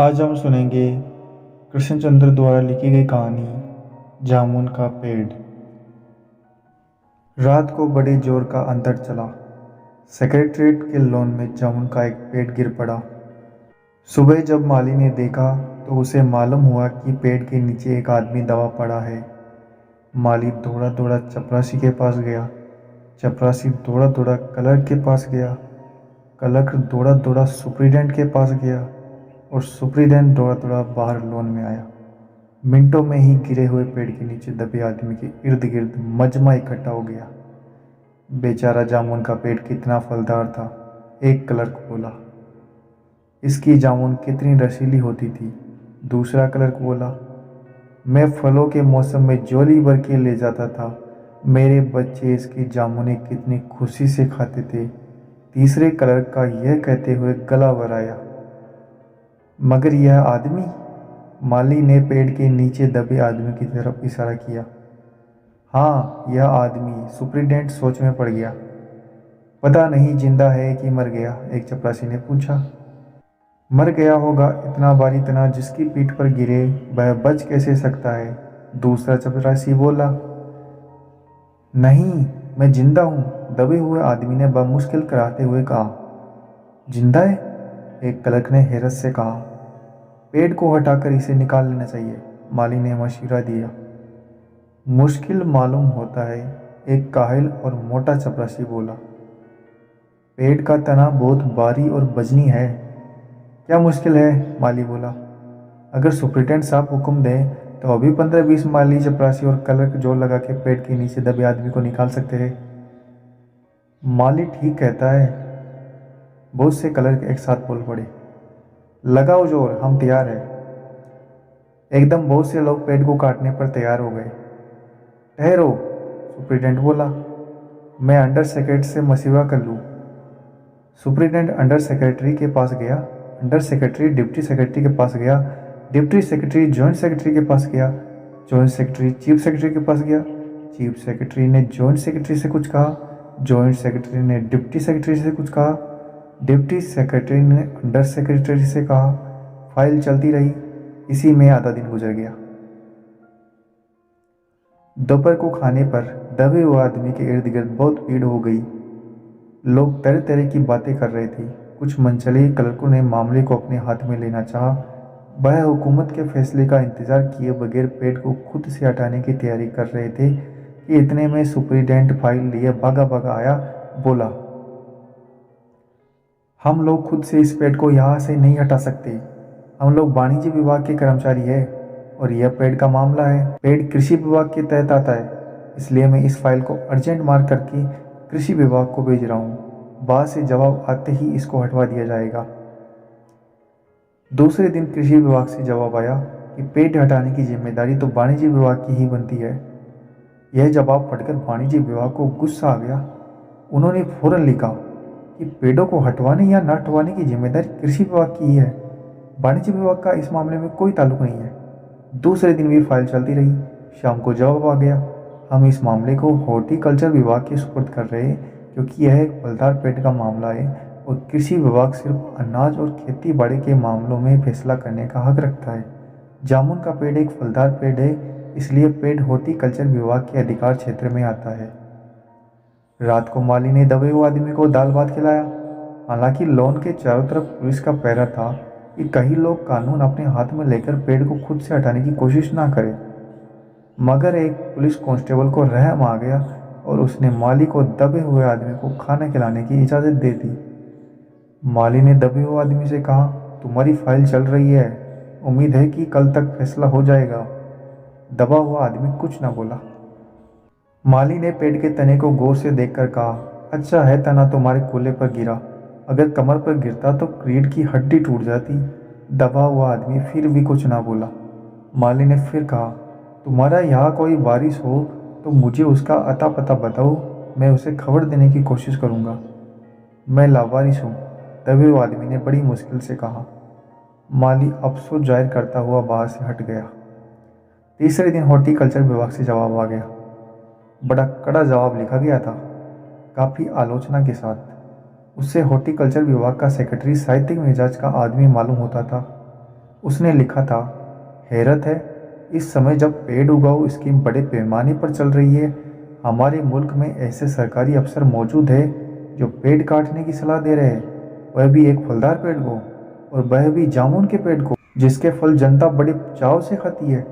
आज हम सुनेंगे कृष्णचंद्र द्वारा लिखी गई कहानी जामुन का पेड़। रात को बड़े जोर का अंधड़ चला। सेक्रेटरीट के लॉन में जामुन का एक पेड़ गिर पड़ा। सुबह जब माली ने देखा तो उसे मालूम हुआ कि पेड़ के नीचे एक आदमी दबा पड़ा है। माली दौड़ा दौड़ा चपरासी के पास गया। चपरासी दौड़ा दौड़ा क्लर्क के पास गया। क्लर्क दौड़ा दौड़ा सुपरिटेंडेंट के पास गया और सुपरिटेंडेंट दौड़ा दौड़ा बाहर लॉन में आया। मिनटों में ही गिरे हुए पेड़ के नीचे दबे आदमी के इर्द गिर्द मजमा इकट्ठा हो गया। बेचारा जामुन का पेड़ कितना फलदार था, एक क्लर्क बोला। इसकी जामुन कितनी रसीली होती थी, दूसरा क्लर्क बोला। मैं फलों के मौसम में झोली भर के ले जाता था, मेरे बच्चे इसकी जामुनें कितनी खुशी से खाते थे, तीसरे क्लर्क का यह कहते हुए गला भराया। मगर यह आदमी? माली ने पेड़ के नीचे दबे आदमी की तरफ इशारा किया। हाँ, यह आदमी। सुपरिटेंडेंट सोच में पड़ गया। पता नहीं जिंदा है कि मर गया, एक चपरासी ने पूछा। मर गया होगा, इतना भारी तना जिसकी पीठ पर गिरे वह बच कैसे सकता है, दूसरा चपरासी बोला। नहीं, मैं जिंदा हूँ, दबे हुए आदमी ने बमुश्किल कराते हुए कहा। जिंदा है? एक क्लर्क ने हैरत से कहा। पेड़ को हटाकर इसे निकाल लेना चाहिए, माली ने मशवरा दिया। मुश्किल मालूम होता है, एक काहिल और मोटा चपरासी बोला। पेड़ का तना बहुत भारी और वजनी है। क्या मुश्किल है? माली बोला। अगर सुपरिटेंडेंट साहब हुक्म दें तो अभी 15-20 माली चपरासी और क्लर्क जोर लगा के पेड़ के नीचे दबे आदमी को निकाल सकते हैं। माली ठीक कहता है, बहुत से क्लर्क एक साथ बोल पड़े। लगाओ जोर, हम तैयार हैं। एकदम बहुत से लोग पेड़ को काटने पर तैयार हो गए। ठहरो, सुपरिटेंडेंट बोला, मैं अंडर सेक्रेटरी से मशविरा कर लूँ। सुपरिटेंडेंट अंडर सेक्रेटरी के पास गया, अंडर सेक्रेटरी डिप्टी सेक्रेटरी के पास गया, डिप्टी सेक्रेटरी जॉइंट सेक्रेटरी के पास गया, जॉइंट सेक्रेटरी चीफ सेक्रेटरी के पास गया, चीफ सेक्रेटरी ने जॉइंट सेक्रेटरी से कुछ कहा, जॉइंट सेक्रेटरी ने डिप्टी सेक्रेटरी से कुछ कहा, डिप्टी सेक्रेटरी ने अंडर सेक्रेटरी से कहा। फाइल चलती रही, इसी में आधा दिन गुजर गया। दोपहर को खाने पर दबे हुए आदमी के इर्द गिर्द बहुत भीड़ हो गई। लोग तरह तरह की बातें कर रहे थे। कुछ मनचले क्लर्कों ने मामले को अपने हाथ में लेना चाहा। वह हुकूमत के फैसले का इंतजार किए बगैर पेड़ को खुद से हटाने की तैयारी कर रहे थे कि इतने में सुपरिटेंडेंट फाइल लिए भागा भागा आया, बोला। हम लोग खुद से इस पेड़ को यहाँ से नहीं हटा सकते। हम लोग वाणिज्य विभाग के कर्मचारी हैं और यह पेड़ का मामला है। पेड़ कृषि विभाग के तहत आता है, इसलिए मैं इस फाइल को अर्जेंट मार्क करके कृषि विभाग को भेज रहा हूँ। बाद से जवाब आते ही इसको हटवा दिया जाएगा। दूसरे दिन कृषि विभाग से जवाब आया कि पेड़ हटाने की जिम्मेदारी तो वाणिज्य विभाग की ही बनती है। यह जवाब पढ़कर वाणिज्य विभाग को गुस्सा आ गया। उन्होंने फौरन लिखा कि पेड़ों को हटवाने या न हटवाने की जिम्मेदारी कृषि विभाग की ही है, वाणिज्य विभाग का इस मामले में कोई ताल्लुक नहीं है। दूसरे दिन भी फाइल चलती रही। शाम को जवाब आ गया, हम इस मामले को हॉर्टिकल्चर विभाग के सुपुर्द कर रहे हैं क्योंकि यह एक फलदार पेड़ का मामला है और कृषि विभाग सिर्फ अनाज और खेती बाड़ी के मामलों में फैसला करने का हक रखता है। जामुन का पेड़ एक फलदार पेड़ है, इसलिए पेड़ हॉर्टिकल्चर विभाग के अधिकार क्षेत्र में आता है। रात को माली ने दबे हुए आदमी को दाल भात खिलाया। हालांकि लॉन के चारों तरफ पुलिस का पहरा था कि कई लोग कानून अपने हाथ में लेकर पेड़ को खुद से हटाने की कोशिश ना करें। मगर एक पुलिस कांस्टेबल को रहम आ गया और उसने माली को दबे हुए आदमी को खाना खिलाने की इजाज़त दे दी। माली ने दबे हुए आदमी से कहा, तुम्हारी फाइल चल रही है, उम्मीद है कि कल तक फैसला हो जाएगा। दबा हुआ आदमी कुछ ना बोला। माली ने पेड़ के तने को गौर से देखकर कहा, अच्छा है तना तुम्हारे कूल्हे पर गिरा, अगर कमर पर गिरता तो रीढ़ की हड्डी टूट जाती। दबा हुआ आदमी फिर भी कुछ ना बोला। माली ने फिर कहा, तुम्हारा यहाँ कोई वारिस हो तो मुझे उसका अता पता बताओ, मैं उसे खबर देने की कोशिश करूँगा। मैं लावारिस हूँ, दबे हुए आदमी ने बड़ी मुश्किल से कहा। माली अफसोस जाहिर करता हुआ बाहर से हट गया। तीसरे दिन हॉर्टिकल्चर विभाग से जवाब आ गया। बड़ा कड़ा जवाब लिखा गया था, काफ़ी आलोचना के साथ। उससे हॉर्टिकल्चर विभाग का सेक्रेटरी साहित्यिक मिजाज का आदमी मालूम होता था। उसने लिखा था, हैरत है, इस समय जब पेड़ उगाओ स्कीम बड़े पैमाने पर चल रही है, हमारे मुल्क में ऐसे सरकारी अफसर मौजूद है जो पेड़ काटने की सलाह दे रहे हैं, वह भी एक फलदार पेड़ को, और वह भी जामुन के पेड़ को, जिसके फल जनता बड़े चाव से खाती है।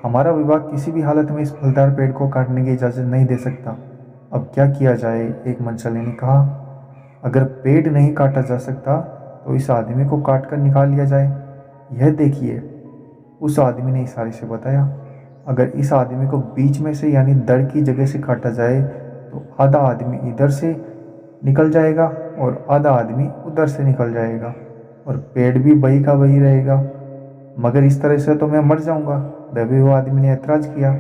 हमारा विभाग किसी भी हालत में इस फलदार पेड़ को काटने की इजाज़त नहीं दे सकता। अब क्या किया जाए, एक मनचले ने कहा। अगर पेड़ नहीं काटा जा सकता तो इस आदमी को काट कर निकाल लिया जाए। यह देखिए, उस आदमी ने इशारे से बताया। अगर इस आदमी को बीच में से यानी धड़ की जगह से काटा जाए तो आधा आदमी इधर से निकल जाएगा और आधा आदमी उधर से निकल जाएगा और पेड़ भी वही का वही रहेगा। मगर इस तरह से तो मैं मर जाऊंगा, दबे हुए आदमी ने ऐतराज किया।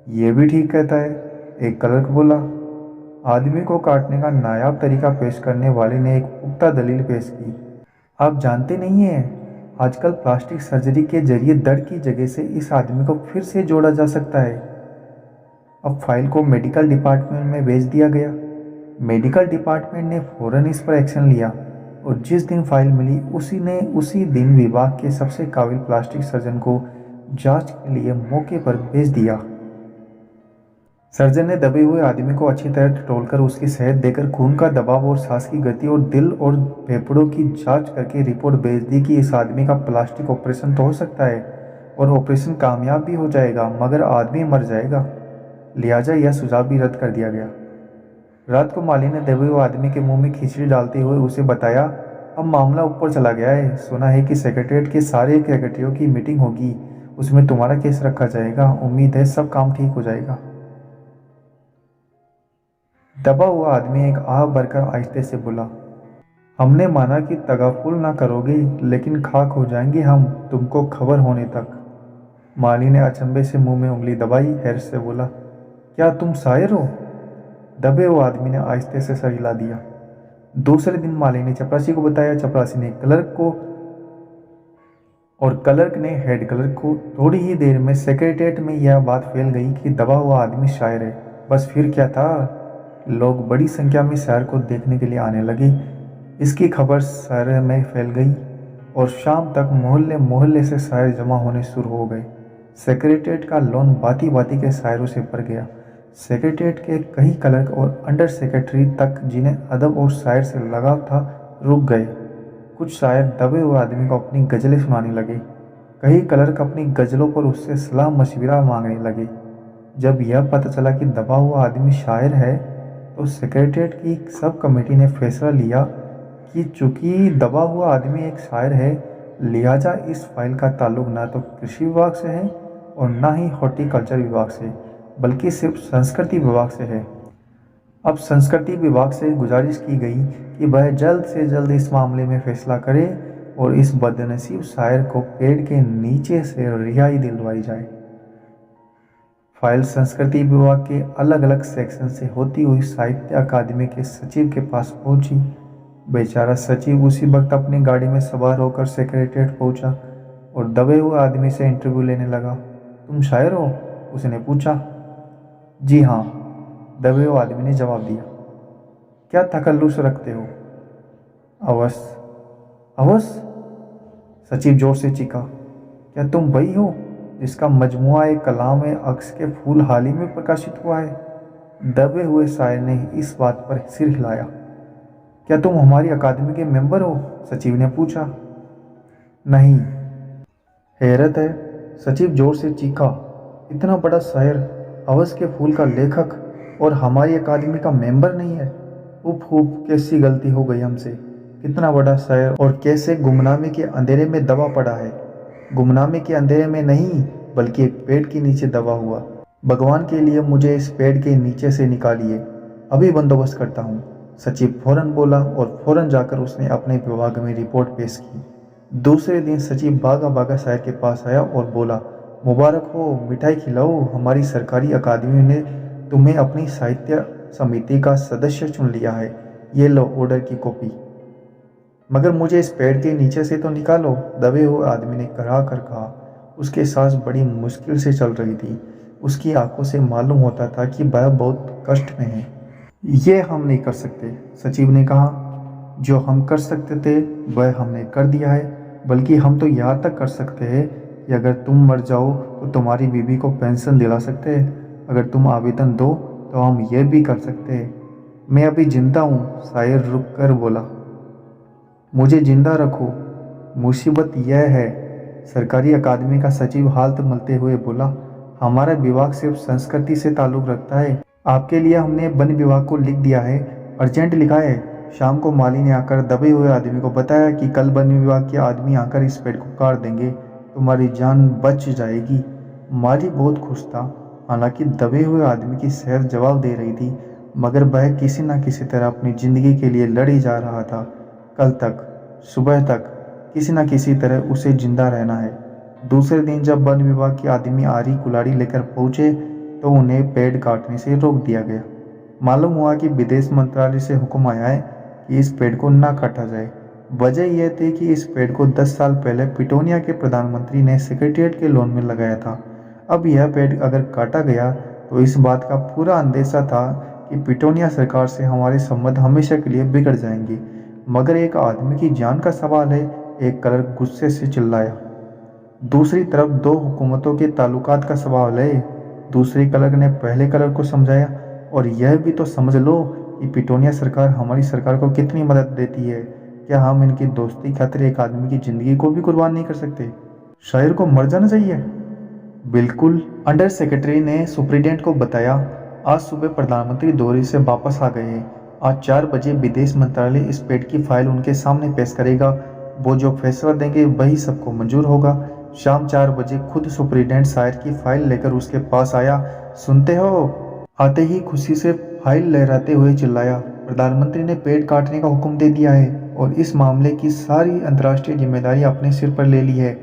ये भी ठीक कहता है, एक क्लर्क बोला। आदमी को काटने का नायाब तरीका पेश करने वाले ने एक पुख्ता दलील पेश की। आप जानते नहीं हैं, आजकल प्लास्टिक सर्जरी के जरिए धड़ की जगह से इस आदमी को फिर से जोड़ा जा सकता है। अब फाइल को मेडिकल डिपार्टमेंट में भेज दिया गया। मेडिकल डिपार्टमेंट ने फौरन इस पर एक्शन लिया और जिस दिन फाइल मिली उसी दिन विभाग के सबसे काबिल प्लास्टिक सर्जन को जांच के लिए मौके पर भेज दिया। सर्जन ने दबे हुए आदमी को अच्छी तरह टटोलकर उसकी सेहत देकर खून का दबाव और सांस की गति और दिल और फेफड़ों की जांच करके रिपोर्ट भेज दी कि इस आदमी का प्लास्टिक ऑपरेशन तो हो सकता है और ऑपरेशन कामयाब भी हो जाएगा, मगर आदमी मर जाएगा। लिहाजा यह सुझाव भी रद्द कर दिया गया। रात को माली ने दबे हुए आदमी के मुंह में खिचड़ी डालते हुए उसे बताया, अब मामला ऊपर चला गया है। सुना है कि सेक्रेटरीट के सारे सेक्रेटरियों की मीटिंग होगी, उसमें तुम्हारा केस रखा जाएगा। उम्मीद है सब काम ठीक हो जाएगा। दबा हुआ आदमी एक आह भरकर आहिस्ते से बोला, हमने माना कि तगाफुल ना करोगे, लेकिन खाक हो जाएंगे हम तुमको खबर होने तक। माली ने अचंभे से मुंह में उंगली दबाई, हैरत से बोला, क्या तुम शायर हो? दबे हुए आदमी ने आहिस्ते से सर हिला दिया। दूसरे दिन माली ने चपरासी को बताया, चपरासी ने क्लर्क को और क्लर्क ने हेड क्लर्क को। थोड़ी ही देर में सेक्रेटेरिएट में यह बात फैल गई कि दबा हुआ आदमी शायर है। बस फिर क्या था, लोग बड़ी संख्या में शायर को देखने के लिए आने लगे। इसकी खबर शहर में फैल गई और शाम तक मोहल्ले मोहल्ले से शायर जमा होने शुरू हो गए। सेक्रेटेरिएट का लॉन बाती बाती के शायरों से भर गया। सेक्रेटेरिएट के कई क्लर्क और अंडर सेक्रेटरी तक, जिन्हें अदब और शायर से लगाव था, रुक गए। कुछ शायर दबे हुए आदमी को अपनी गज़लें सुनाने लगे। कई क्लर्क अपनी गज़लों पर उससे सलाह मशविरा मांगने लगे। जब यह पता चला कि दबा हुआ आदमी शायर है तो सेक्रेटेरिएट की सब कमेटी ने फैसला लिया कि चूंकि दबा हुआ आदमी एक शायर है, लिहाजा इस फाइल का ताल्लुक ना तो कृषि विभाग से है और ना ही हॉर्टिकल्चर विभाग से, बल्कि सिर्फ संस्कृति विभाग से है। अब संस्कृति विभाग से गुजारिश की गई कि वह जल्द से जल्द इस मामले में फैसला करे और इस बदनसीब शायर को पेड़ के नीचे से रिहाई दिलवाई जाए। फाइल संस्कृति विभाग के अलग अलग सेक्शन से होती हुई साहित्य अकादमी के सचिव के पास पहुंची। बेचारा सचिव उसी वक्त अपनी गाड़ी में सवार होकर सेक्रेटेरिएट पहुंचा और दबे हुए आदमी से इंटरव्यू लेने लगा। तुम शायर हो? उसने पूछा। जी हाँ, दबे हुए आदमी ने जवाब दिया। क्या तकल्लुस रखते हो? अवश्य। अवश्य? सचिव जोर से चीखा। क्या तुम वही हो जिसका मजमुआ एक कलाम अक्स के फूल हाल ही में प्रकाशित हुआ है? दबे हुए शायर ने इस बात पर सिर हिलाया। क्या तुम हमारी अकादमी के मेंबर हो? सचिव ने पूछा। नहीं। हैरत है, सचिव जोर से चीखा। इतना बड़ा शायर, अवस के फूल का लेखक, और हमारी अकादमी का मेंबर नहीं है? उफ उफ, कैसी गलती हो गई हमसे। कितना बड़ा शायर और कैसे गुमनामी के अंधेरे में दबा पड़ा है। गुमनामी के अंधेरे में नहीं, बल्कि एक पेड़ के नीचे दबा हुआ। भगवान के लिए मुझे इस पेड़ के नीचे से निकालिए, अभी बंदोबस्त करता हूँ। सचिव फौरन बोला और फौरन जाकर उसने अपने विभाग में रिपोर्ट पेश की। दूसरे दिन सचिव भागा भागा शायर के पास आया और बोला, मुबारक हो, मिठाई खिलाओ, हमारी सरकारी अकादमी ने तुम्हें अपनी साहित्य समिति का सदस्य चुन लिया है। ये लो ऑर्डर की कॉपी। मगर मुझे इस पेड़ के नीचे से तो निकालो, दबे हुए आदमी ने कहा कर कहा। उसके सांस बड़ी मुश्किल से चल रही थी। उसकी आंखों से मालूम होता था कि वह बहुत कष्ट में है। ये हम नहीं कर सकते, सचिव ने कहा। जो हम कर सकते थे वह हमने कर दिया है। बल्कि हम तो यहाँ तक कर सकते हैं कि अगर तुम मर जाओ तो तुम्हारी बीवी को पेंशन दिला सकते हैं। अगर तुम आवेदन दो तो हम ये भी कर सकते हैं। मैं अभी जिंदा हूँ, शायर रुक कर बोला। मुझे जिंदा रखो, मुसीबत यह है, सरकारी अकादमी का सचिव हाथ मलते हुए बोला। हमारा विभाग सिर्फ संस्कृति से ताल्लुक़ रखता है। आपके लिए हमने वन विभाग को लिख दिया है, अर्जेंट लिखा है। शाम को माली ने आकर दबे हुए आदमी को बताया कि कल वन विभाग के आदमी आकर इस पेड़ को काट देंगे, तुम्हारी जान बच जाएगी। माली बहुत खुश था। हालांकि दबे हुए आदमी की सेहत जवाब दे रही थी, मगर वह किसी न किसी तरह अपनी ज़िंदगी के लिए लड़ी जा रहा था। कल तक, सुबह तक किसी न किसी तरह उसे जिंदा रहना है। दूसरे दिन जब वन विभाग के आदमी आरी कुल्हाड़ी लेकर पहुंचे तो उन्हें पेड़ काटने से रोक दिया गया। मालूम हुआ कि विदेश मंत्रालय से हुक्म आया है कि इस पेड़ को ना काटा जाए। वजह यह थी कि इस पेड़ को 10 साल पहले पिटोनिया के प्रधानमंत्री ने सेक्रेटेरिएट के लॉन में लगाया था। अब यह पेड़ अगर काटा गया तो इस बात का पूरा अंदेशा था कि पिटोनिया सरकार से हमारे संबंध हमेशा के लिए बिगड़ जाएंगे। मगर एक आदमी की जान का सवाल है, एक क्लर्क गुस्से से चिल्लाया। दूसरी तरफ दो हुकूमतों के ताल्लुकात का सवाल है। दूसरे क्लर्क ने पहले क्लर्क को समझाया, और यह भी तो समझ लो कि पिटोनिया सरकार हमारी सरकार को कितनी मदद देती है। क्या हम इनकी दोस्ती खातिर एक आदमी की ज़िंदगी को भी कुर्बान नहीं कर सकते? शायर को मर जाना चाहिए? बिल्कुल, अंडर सेक्रेटरी ने सुप्रिटेंडेंट को बताया। आज सुबह प्रधानमंत्री दौरे से वापस आ गए हैं। आज 4 बजे विदेश मंत्रालय इस पेड़ की फाइल उनके सामने पेश करेगा। वो जो फैसला देंगे वही सबको मंजूर होगा। शाम 4 बजे खुद सुप्रिटेंडेंट शायर की फाइल लेकर उसके पास आया। सुनते हो? आते ही खुशी से फाइल लहराते हुए चिल्लाया, प्रधानमंत्री ने पेड़ काटने का हुक्म दे दिया है और इस मामले की सारी अंतर्राष्ट्रीय जिम्मेदारी अपने सिर पर ले ली है।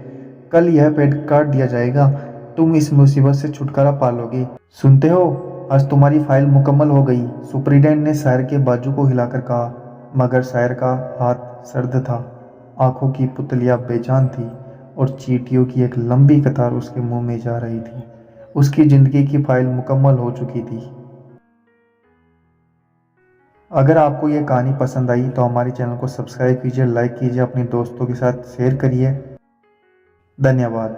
कल यह पेड़ काट दिया जाएगा। तुम इस मुसीबत से छुटकारा पालोगे। सुनते हो? आज तुम्हारी फाइल मुकम्मल हो गई। सुप्रिटेंडेंट ने शायर के बाजू को हिलाकर कहा, मगर शायर का हाथ सर्द था। आंखों की पुतलियां बेजान थी और चींटियों की एक लंबी कतार उसके मुंह में जा रही थी। उसकी ज़िंदगी की फाइल मुकम्मल हो चुकी थी। अगर आपको यह कहानी पसंद आई तो हमारे चैनल को सब्सक्राइब कीजिए, लाइक कीजिए, अपने दोस्तों के साथ शेयर करिए। धन्यवाद।